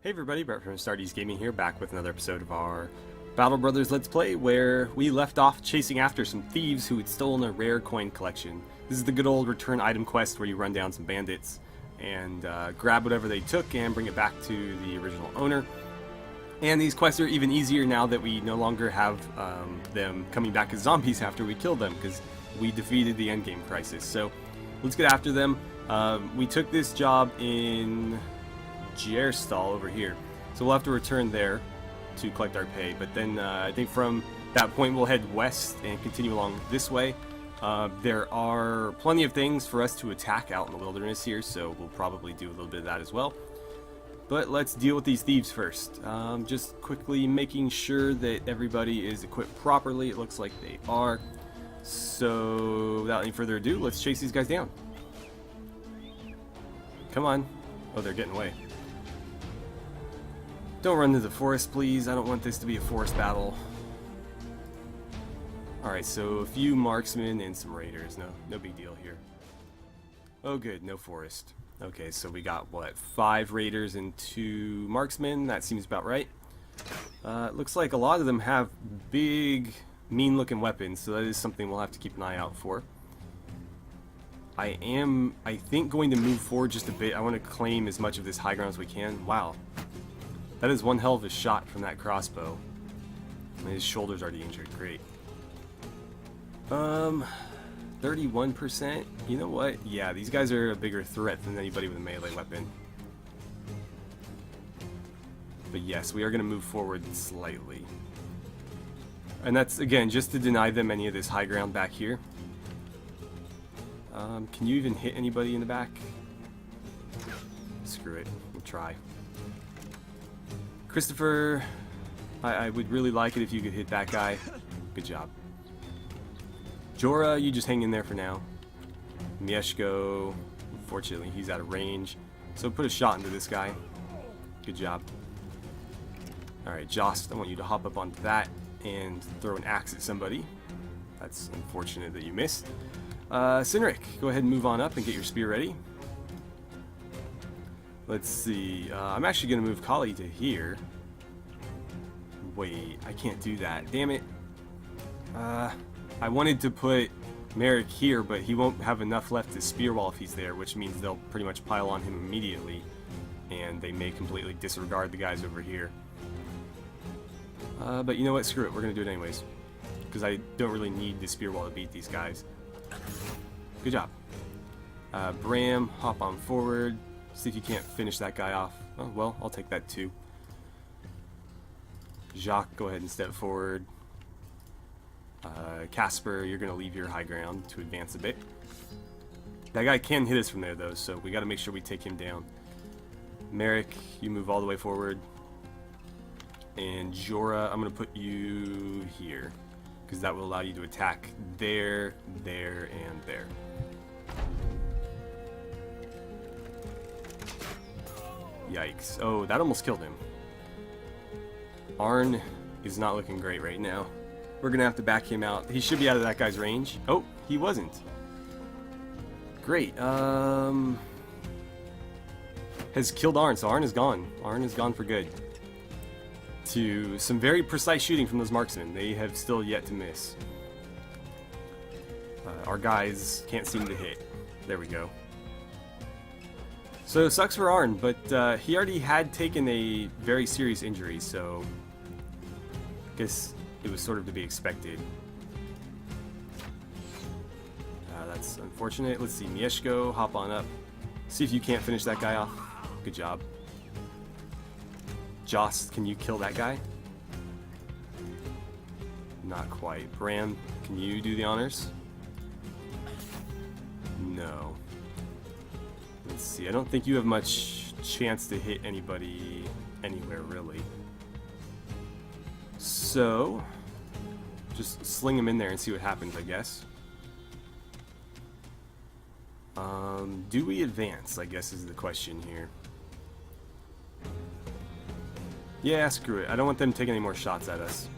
Hey everybody, Brett from AstartesGaming here, back with another episode of our Battle Brothers Let's Play, where we left off chasing after some thieves who had stolen a rare coin collection. This is the good old return item quest where you run down some bandits and grab whatever they took and bring it back to the original owner. And these quests are even easier now that we no longer have them coming back as zombies after we kill them, because we defeated the endgame crisis. So let's get after them. We took this job in Stall over here, so we'll have to return there to collect our pay, but then I think from that point we'll head west and continue along this way. There are plenty of things for us to attack out in the wilderness here, so we'll probably do a little bit of that as well. But let's deal with these thieves first. Just quickly making sure that everybody is equipped properly. It looks like they are, so without any further ado, let's chase these guys down. Come on. Oh, they're getting away. Don't run to the forest, please. I don't want this to be a forest battle. Alright, so a few marksmen and some raiders. No big deal here. Oh good, no forest. Okay, so we got, what, 5 raiders and 2 marksmen? That seems about right. It looks like a lot of them have big, mean-looking weapons, so that is something we'll have to keep an eye out for. I think, going to move forward just a bit. I want to claim as much of this high ground as we can. Wow. That is one hell of a shot from that crossbow. And his shoulder's already injured. Great. 31%? You know what? Yeah, these guys are a bigger threat than anybody with a melee weapon. But yes, we are going to move forward slightly. And that's, again, just to deny them any of this high ground back here. Can you even hit anybody in the back? Screw it. We'll try. Christopher, I would really like it if you could hit that guy. Good job. Jorah, you just hang in there for now. Mieszko, unfortunately, he's out of range. So put a shot into this guy. Good job. Alright, Jost, I want you to hop up onto that and throw an axe at somebody. That's unfortunate that you missed. Cynric, go ahead and move on up and get your spear ready. Let's see, I'm actually going to move Kali to here. Wait, I can't do that. Damn it. I wanted to put Merrick here, but he won't have enough left to spear wall if he's there, which means they'll pretty much pile on him immediately, and they may completely disregard the guys over here. But you know what? Screw it. We're going to do it anyways, because I don't really need the spear wall to beat these guys. Good job. Bram, hop on forward. See if you can't finish that guy off. Oh, well, I'll take that too. Jacques, go ahead and step forward. Casper, you're going to leave your high ground to advance a bit. That guy can hit us from there, though, so we got to make sure we take him down. Merrick, you move all the way forward. And Jorah, I'm going to put you here, because that will allow you to attack there, there, and there. Yikes. Oh, that almost killed him. Arn is not looking great right now. We're going to have to back him out. He should be out of that guy's range. Oh, he wasn't. Great. Has killed Arn, so Arn is gone. Arn is gone for good. To some very precise shooting from those marksmen. They have still yet to miss. Our guys can't seem to hit. There we go. So, sucks for Arn, but he already had taken a very serious injury, so I guess it was sort of to be expected. That's unfortunate. Let's see, Mieszko, hop on up. See if you can't finish that guy off. Good job. Jost, can you kill that guy? Not quite. Bram, can you do the honors? No. Let's see, I don't think you have much chance to hit anybody anywhere, really. So, just sling him in there and see what happens, I guess. Do we advance, I guess is the question here. Yeah, screw it. I don't want them taking any more shots at us.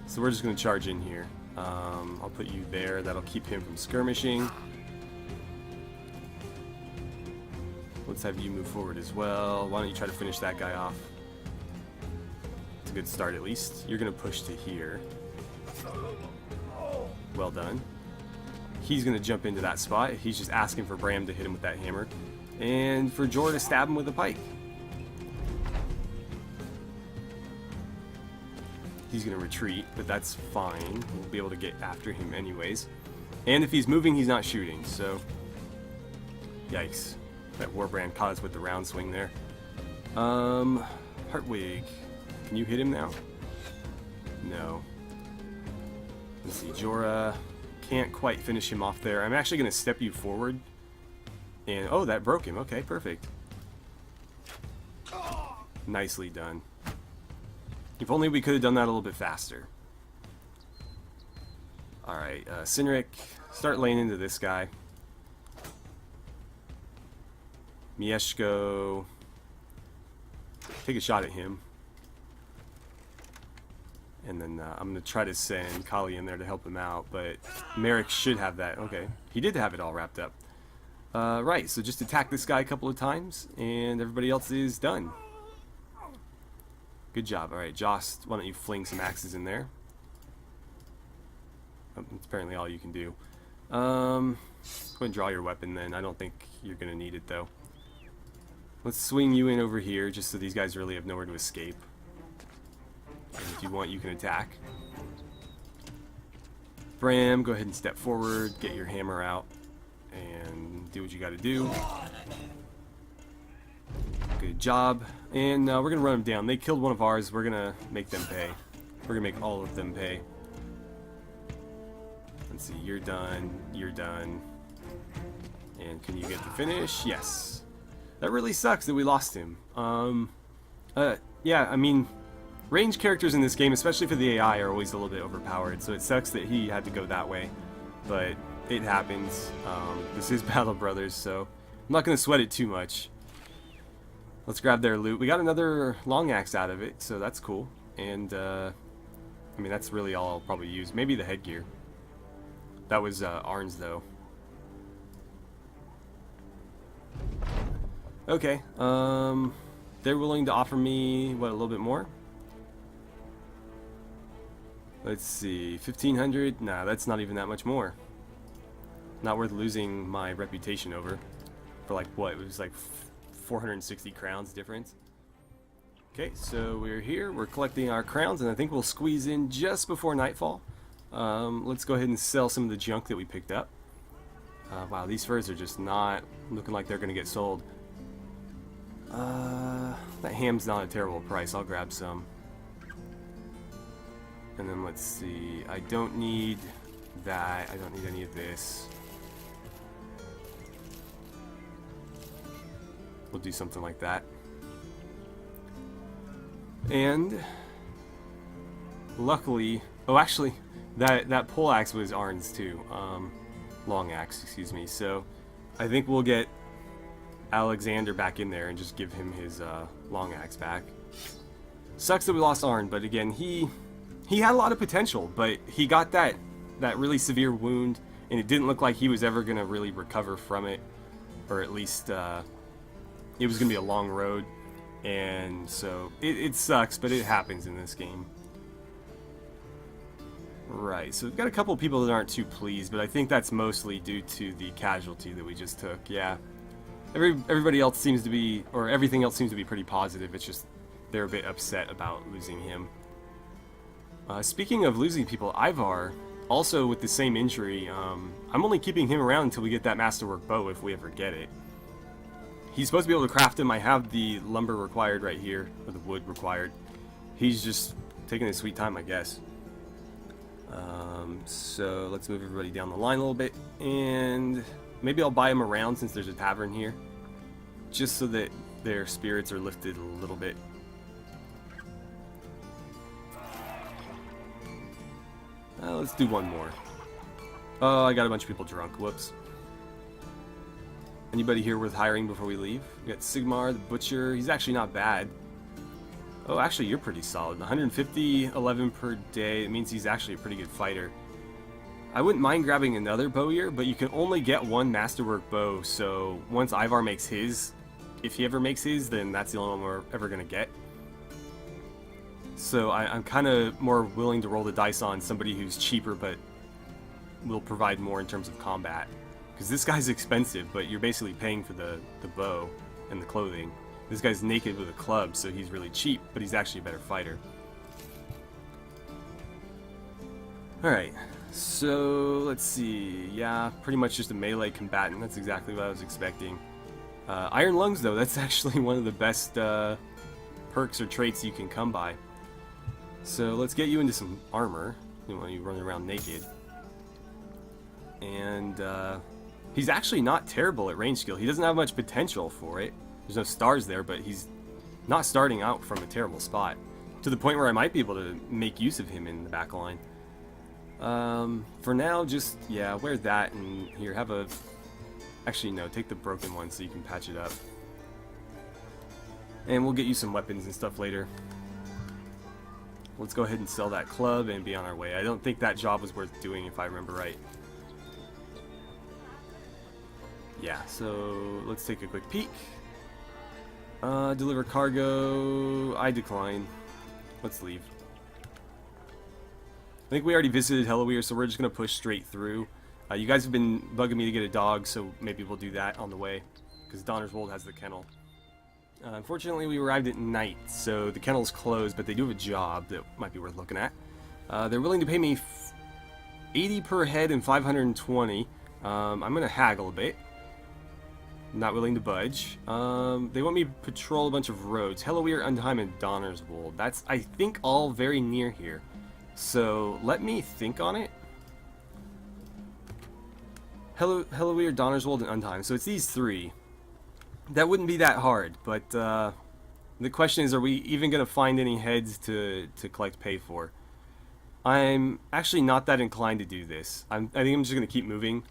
So we're just going to charge in here. I'll put you there. That'll keep him from skirmishing. let's have you move forward as well. Why don't you try to finish that guy off? It's a good start at least. You're going to push to here. Well done. He's going to jump into that spot. He's just asking for Bram to hit him with that hammer. And for Jor to stab him with a pike. He's going to retreat, but that's fine. We'll be able to get after him anyways. And if he's moving, he's not shooting, so... Yikes. That Warbrand caught us with the round swing there. Hartwig. Can you hit him now? No. Let's see, Jorah can't quite finish him off there. I'm actually going to step you forward. And, oh, that broke him. Okay, perfect. Nicely done. If only we could have done that a little bit faster. Alright, Sinric, start laying into this guy. Mieshko, take a shot at him. And then I'm going to try to send Kali in there to help him out, but Merrick should have that. Okay, he did have it all wrapped up. Right, so just attack this guy a couple of times, and everybody else is done. Good job. Alright, Jost, why don't you fling some axes in there? Oh, that's apparently all you can do. Go ahead and draw your weapon then. I don't think you're going to need it, though. Let's swing you in over here, just so these guys really have nowhere to escape. And if you want, you can attack. Bram, go ahead and step forward, get your hammer out, and do what you got to do. Good job. And we're going to run them down. They killed one of ours. We're going to make them pay. We're going to make all of them pay. Let's see. You're done. You're done. And can you get the finish? Yes. That really sucks that we lost him. Yeah, I mean, ranged characters in this game, especially for the AI, are always a little bit overpowered. So it sucks that he had to go that way. But it happens. This is Battle Brothers, so I'm not going to sweat it too much. Let's grab their loot. We got another long axe out of it, so that's cool. And, I mean, that's really all I'll probably use. Maybe the headgear. That was Arn's, though. Okay, they're willing to offer me, what, a little bit more? Let's see, 1,500? Nah, that's not even that much more. Not worth losing my reputation over. For like, what, it was like 460 crowns difference. Okay, so we're here, we're collecting our crowns, and I think we'll squeeze in just before nightfall. Let's go ahead and sell some of the junk that we picked up. Wow, these furs are just not looking like they're going to get sold. That ham's not a terrible price, I'll grab some. And then let's see, I don't need that, I don't need any of this. We'll do something like that. And luckily, oh actually, that pole axe was Arn's too. Long axe, excuse me. So I think we'll get Alexander back in there and just give him his long axe back. Sucks that we lost Arn, but again, he had a lot of potential, but he got that really severe wound, and it didn't look like he was ever gonna really recover from it, or at least it was gonna be a long road. And so it sucks, but it happens in this game. Right, so we've got a couple of people that aren't too pleased, but I think that's mostly due to the casualty that we just took. Yeah, everybody else seems to be, or everything else seems to be pretty positive. It's just they're a bit upset about losing him. Speaking of losing people, Ivar, also with the same injury, I'm only keeping him around until we get that masterwork bow, if we ever get it. He's supposed to be able to craft him. I have the lumber required right here, or the wood required. He's just taking his sweet time, I guess. So let's move everybody down the line a little bit, and maybe I'll buy them around since there's a tavern here, just so that their spirits are lifted a little bit. Let's do one more. Oh, I got a bunch of people drunk. Whoops. Anybody here worth hiring before we leave? We got Sigmar, the Butcher. He's actually not bad. Oh, actually, you're pretty solid. 150, 11 per day. It means he's actually a pretty good fighter. I wouldn't mind grabbing another bowyer, but you can only get one masterwork bow, so once Ivar makes his, if he ever makes his, then that's the only one we're ever going to get. So I'm kind of more willing to roll the dice on somebody who's cheaper but will provide more in terms of combat. Because this guy's expensive, but you're basically paying for the bow and the clothing. This guy's naked with a club, so he's really cheap, but he's actually a better fighter. Alright, so let's see. Yeah, pretty much just a melee combatant. That's exactly what I was expecting. Iron Lungs, though, that's actually one of the best perks or traits you can come by. So let's get you into some armor. When you run around naked. And he's actually not terrible at range skill. He doesn't have much potential for it. There's no stars there, but he's not starting out from a terrible spot. To the point where I might be able to make use of him in the back line. For now, just, yeah, wear that, and here, have a... Actually, no, take the broken one so you can patch it up. And we'll get you some weapons and stuff later. Let's go ahead and sell that club and be on our way. I don't think that job was worth doing, if I remember right. Yeah, so let's take a quick peek. Deliver cargo. I decline. Let's leave. I think we already visited Halloween, so we're just going to push straight through. You guys have been bugging me to get a dog, so maybe we'll do that on the way. Because Donner's Wold has the kennel. Unfortunately, we arrived at night, so the kennel's closed, but they do have a job that might be worth looking at. They're willing to pay me 80 per head and 520. I'm going to haggle a bit. Not willing to budge. They want me to patrol a bunch of roads. Halloween, Undheim, and Donner's Wold. That's, I think, all very near here. So, let me think on it. Halloween, Donner's Wold, and Undheim. So it's these three. That wouldn't be that hard, but the question is, are we even going to find any heads to collect pay for? I'm actually not that inclined to do this. I think I'm just going to keep moving.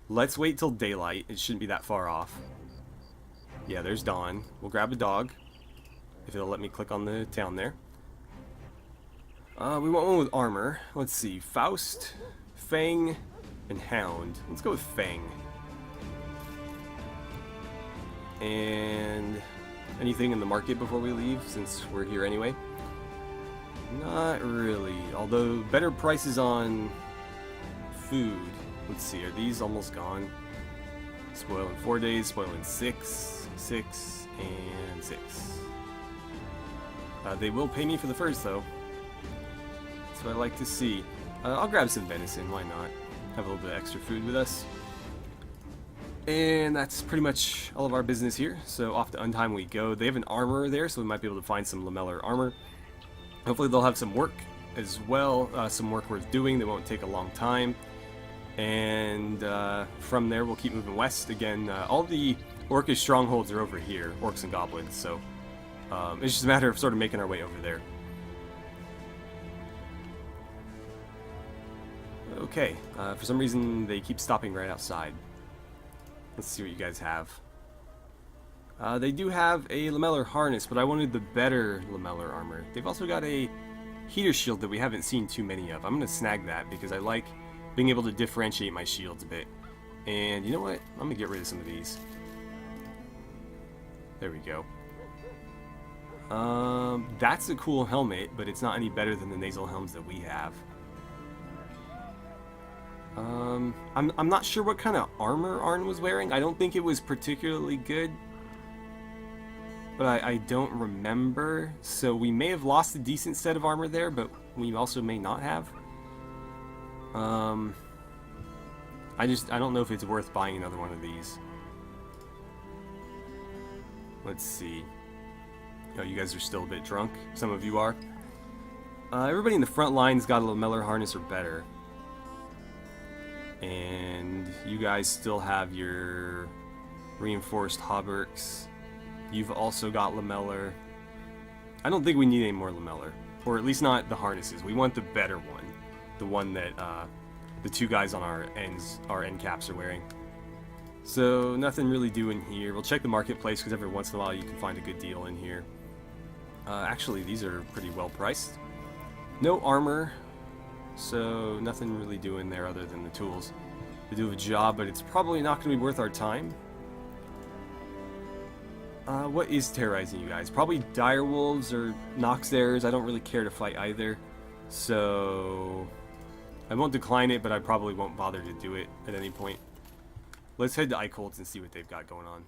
Let's wait till daylight. It shouldn't be that far off. Yeah, there's dawn. We'll grab a dog, if it'll let me click on the town there. We want one with armor. Let's see. Faust, Fang, and Hound. Let's go with Fang. And anything in the market before we leave, since we're here anyway? Not really. Although, better prices on food. Let's see, are these almost gone? Spoil in 4 days, spoil in 6, 6, and 6. They will pay me for the furs, though. That's what I like to see. I'll grab some venison, why not? Have a little bit of extra food with us. And that's pretty much all of our business here. So off to Undheim we go. They have an armorer there, so we might be able to find some lamellar armor. Hopefully they'll have some work as well, some work worth doing that won't take a long time. And from there we'll keep moving west. Again, all the orcish strongholds are over here, orcs and goblins, so it's just a matter of sort of making our way over there. Okay, for some reason they keep stopping right outside. Let's see what you guys have. They do have a lamellar harness, but I wanted the better lamellar armor. They've also got a heater shield that we haven't seen too many of. I'm going to snag that because I like being able to differentiate my shields a bit. And you know what? I'm going to get rid of some of these. There we go. That's a cool helmet, but it's not any better than the nasal helms that we have. I'm not sure what kind of armor Arn was wearing. I don't think it was particularly good. But I don't remember. So we may have lost a decent set of armor there, but we also may not have. I don't know if it's worth buying another one of these. Let's see. Oh, you guys are still a bit drunk. Some of you are. Everybody in the front line's got a lamellar harness or better. And you guys still have your reinforced hauberks. You've also got lamellar. I don't think we need any more lamellar. Or at least not the harnesses. We want the better one. The one that the two guys on our end caps are wearing. So nothing really doing here. We'll check the marketplace because every once in a while you can find a good deal in here. Actually, these are pretty well priced. No armor. So nothing really doing there other than the tools to do a job, but it's probably not going to be worth our time. What is terrorizing you guys? Probably direwolves or noxers. I don't really care to fight either. So I won't decline it, but I probably won't bother to do it at any point. Let's head to Eichholz and see what they've got going on.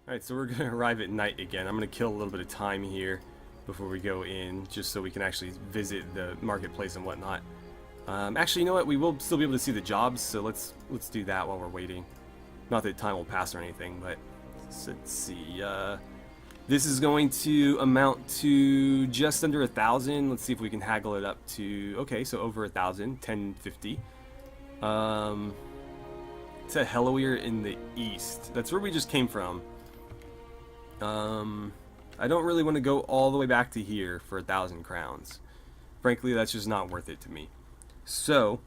Alright, so we're going to arrive at night again. I'm going to kill a little bit of time here before we go in, just so we can actually visit the marketplace and whatnot. Actually, you know what? We will still be able to see the jobs, so let's do that while we're waiting. Not that time will pass or anything, but let's see. This is going to amount to just under 1,000. Let's see if we can haggle it up to... Okay, so over 1,000, 1050. It's a Helloweir in the east. That's where we just came from. I don't really want to go all the way back to here for 1,000 crowns. Frankly, that's just not worth it to me. So,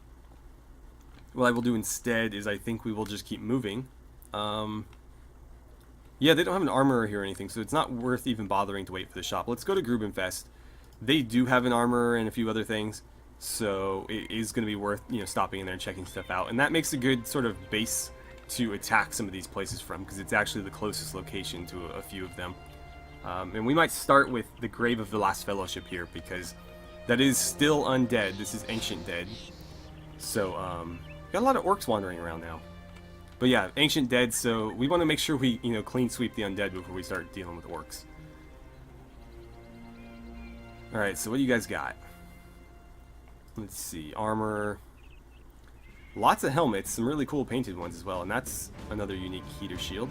what I will do instead is I think we will just keep moving. Yeah, they don't have an armorer here or anything, so it's not worth even bothering to wait for the shop. Let's go to Grubenfest. They do have an armorer and a few other things, so it is going to be worth, you know, stopping in there and checking stuff out. And that makes a good sort of base to attack some of these places from, because it's actually the closest location to a few of them. And we might start with the Grave of the Last Fellowship here, because that is still undead. This is Ancient Dead. So, got a lot of orcs wandering around now. But yeah, Ancient Dead, so we want to make sure we, you know, clean sweep the undead before we start dealing with orcs. Alright, so what do you guys got? Let's see, armor. Lots of helmets, some really cool painted ones as well, and that's another unique heater shield.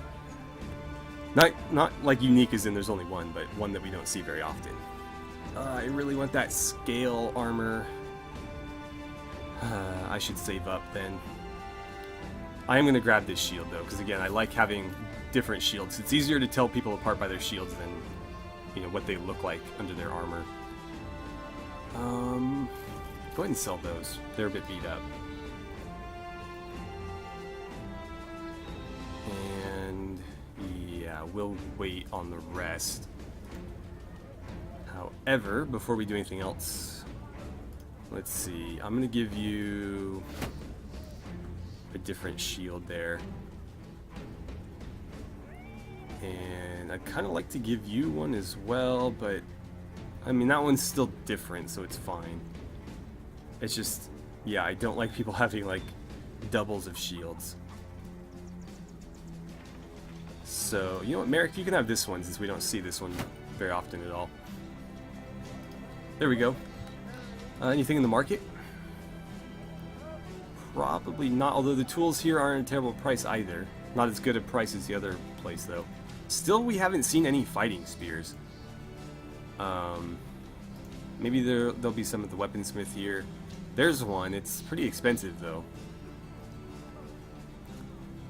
Not like unique as in there's only one, but one that we don't see very often. I really want that scale armor. I should save up then. I am going to grab this shield though, because again, I like having different shields. It's easier to tell people apart by their shields than, you know, what they look like under their armor. Go ahead and sell those. They're a bit beat up. And yeah, we'll wait on the rest. However, before we do anything else, let's see. I'm going to give you a different shield there. And I'd kind of like to give you one as well, but I mean, that one's still different, so it's fine. It's just, yeah, I don't like people having like doubles of shields. So, you know what, Merrick, you can have this one since we don't see this one very often at all. There we go. Anything in the market? Probably not, although the tools here aren't a terrible price either. Not as good a price as the other place, though. Still, we haven't seen any fighting spears. Maybe there'll be some at the weaponsmith here. There's one. It's pretty expensive, though.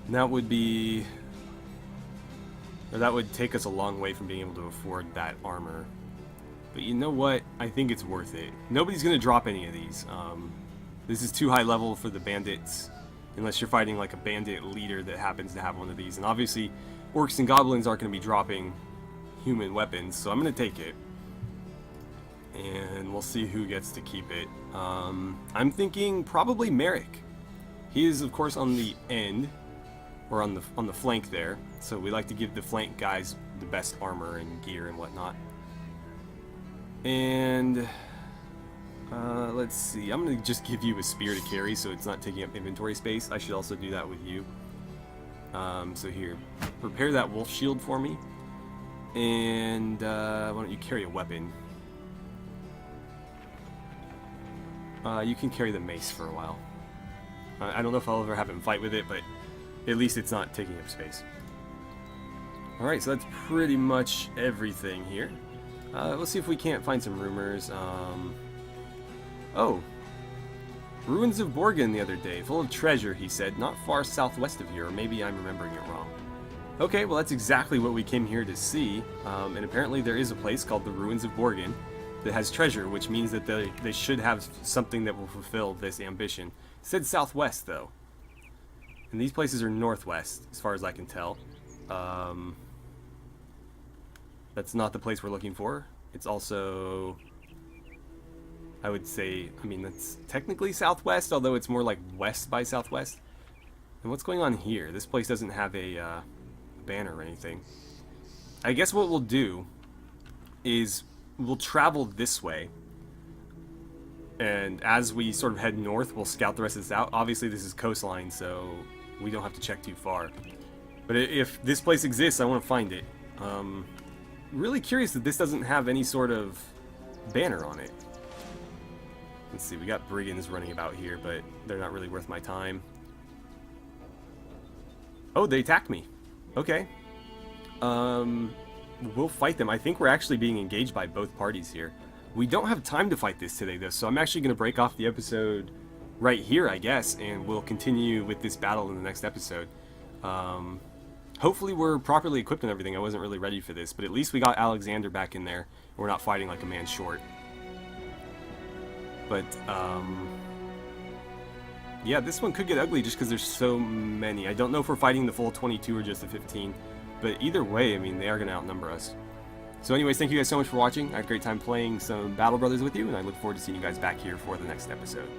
And that would be... or that would take us a long way from being able to afford that armor. But you know what? I think it's worth it. Nobody's going to drop any of these. This is too high level for the bandits, unless you're fighting like a bandit leader that happens to have one of these. And obviously, orcs and goblins aren't going to be dropping human weapons, so I'm going to take it. And we'll see who gets to keep it. I'm thinking probably Merrick. He is, of course, on the end, or on the flank there. So we like to give the flank guys the best armor and gear and whatnot. And let's see. I'm going to just give you a spear to carry so it's not taking up inventory space. I should also do that with you. So here, prepare that wolf shield for me. And why don't you carry a weapon? You can carry the mace for a while. I don't know if I'll ever have him fight with it, but at least it's not taking up space. Alright, so that's pretty much everything here. Let's see if we can't find some rumors. Oh! Ruins of Borgen the other day, full of treasure, he said, not far southwest of here, or maybe I'm remembering it wrong. Okay, well that's exactly what we came here to see, and apparently there is a place called the Ruins of Borgen that has treasure, which means that they should have something that will fulfill this ambition. It said southwest, though. And these places are northwest, as far as I can tell. That's not the place we're looking for. It's also, I would say, I mean, that's technically southwest, although it's more like west by southwest. And what's going on here? This place doesn't have a banner or anything. I guess what we'll do is we'll travel this way. And as we sort of head north, we'll scout the rest of this out. Obviously, this is coastline, so we don't have to check too far. But if this place exists, I want to find it. Really curious that this doesn't have any sort of banner on it. Let's see, we got brigands running about here, but they're not really worth my time. Oh, they attacked me. Okay. We'll fight them. I think we're actually being engaged by both parties here. We don't have time to fight this today, though, so I'm actually going to break off the episode right here, I guess, and we'll continue with this battle in the next episode. Hopefully we're properly equipped and everything. I wasn't really ready for this, but at least we got Alexander back in there. We're not fighting like a man short. But, yeah, this one could get ugly just because there's so many. I don't know if we're fighting the full 22 or just the 15, but either way, I mean, they are going to outnumber us. So anyways, thank you guys so much for watching. I had a great time playing some Battle Brothers with you, and I look forward to seeing you guys back here for the next episode.